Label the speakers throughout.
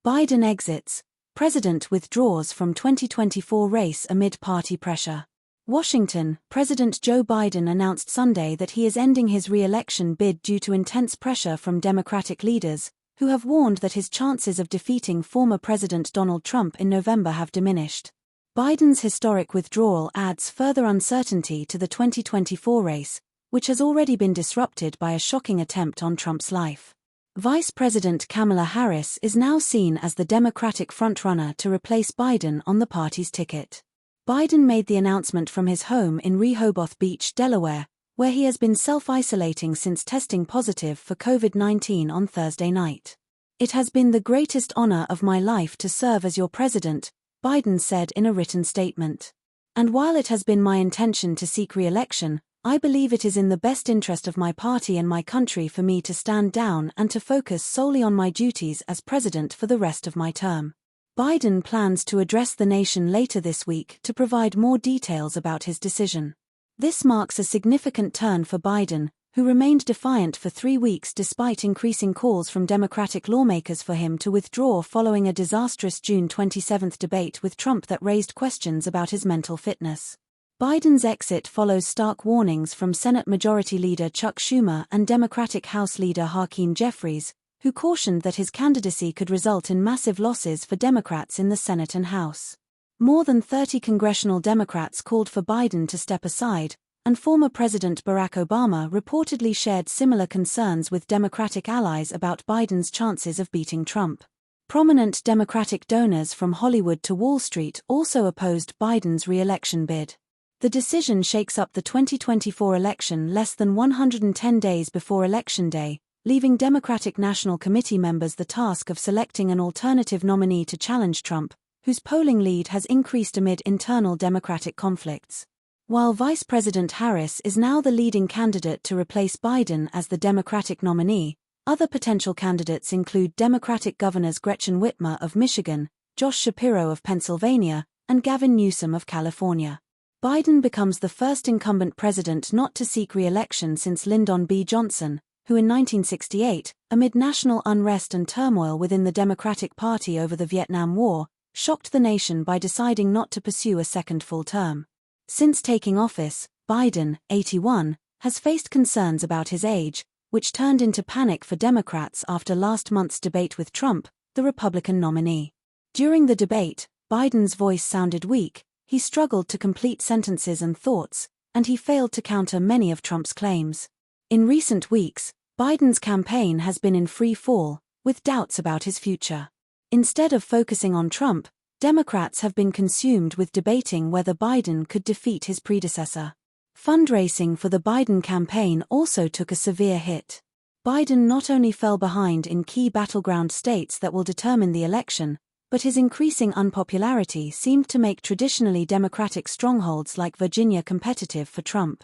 Speaker 1: Biden exits, President withdraws from 2024 race amid party pressure. Washington, President Joe Biden announced Sunday that he is ending his re-election bid due to intense pressure from Democratic leaders, who have warned that his chances of defeating former President Donald Trump in November have diminished. Biden's historic withdrawal adds further uncertainty to the 2024 race, which has already been disrupted by a shocking attempt on Trump's life. Vice President Kamala Harris is now seen as the Democratic frontrunner to replace Biden on the party's ticket. Biden made the announcement from his home in Rehoboth Beach, Delaware, where he has been self-isolating since testing positive for COVID-19 on Thursday night. "It has been the greatest honor of my life to serve as your president," Biden said in a written statement. "And while it has been my intention to seek re-election, I believe it is in the best interest of my party and my country for me to stand down and to focus solely on my duties as president for the rest of my term." Biden plans to address the nation later this week to provide more details about his decision. This marks a significant turn for Biden, who remained defiant for 3 weeks despite increasing calls from Democratic lawmakers for him to withdraw following a disastrous June 27 debate with Trump that raised questions about his mental fitness. Biden's exit follows stark warnings from Senate Majority Leader Chuck Schumer and Democratic House Leader Hakeem Jeffries, who cautioned that his candidacy could result in massive losses for Democrats in the Senate and House. More than 30 congressional Democrats called for Biden to step aside, and former President Barack Obama reportedly shared similar concerns with Democratic allies about Biden's chances of beating Trump. Prominent Democratic donors from Hollywood to Wall Street also opposed Biden's re-election bid. The decision shakes up the 2024 election less than 110 days before Election Day, leaving Democratic National Committee members the task of selecting an alternative nominee to challenge Trump, whose polling lead has increased amid internal Democratic conflicts. While Vice President Harris is now the leading candidate to replace Biden as the Democratic nominee, other potential candidates include Democratic Governors Gretchen Whitmer of Michigan, Josh Shapiro of Pennsylvania, and Gavin Newsom of California. Biden becomes the first incumbent president not to seek re-election since Lyndon B. Johnson, who in 1968, amid national unrest and turmoil within the Democratic Party over the Vietnam War, shocked the nation by deciding not to pursue a second full term. Since taking office, Biden, 81, has faced concerns about his age, which turned into panic for Democrats after last month's debate with Trump, the Republican nominee. During the debate, Biden's voice sounded weak, he struggled to complete sentences and thoughts, and he failed to counter many of Trump's claims. In recent weeks, Biden's campaign has been in free fall, with doubts about his future. Instead of focusing on Trump, Democrats have been consumed with debating whether Biden could defeat his predecessor. Fundraising for the Biden campaign also took a severe hit. Biden not only fell behind in key battleground states that will determine the election, but his increasing unpopularity seemed to make traditionally Democratic strongholds like Virginia competitive for Trump.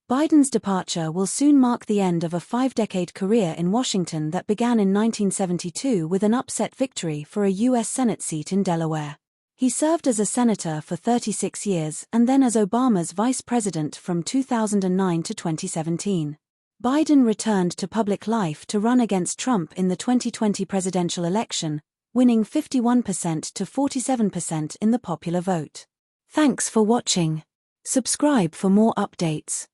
Speaker 1: Biden's departure will soon mark the end of a 5-decade career in Washington that began in 1972 with an upset victory for a U.S. Senate seat in Delaware. He served as a senator for 36 years and then as Obama's vice president from 2009 to 2017. Biden returned to public life to run against Trump in the 2020 presidential election, winning 51% to 47% in the popular vote. Thanks for watching. Subscribe for more updates.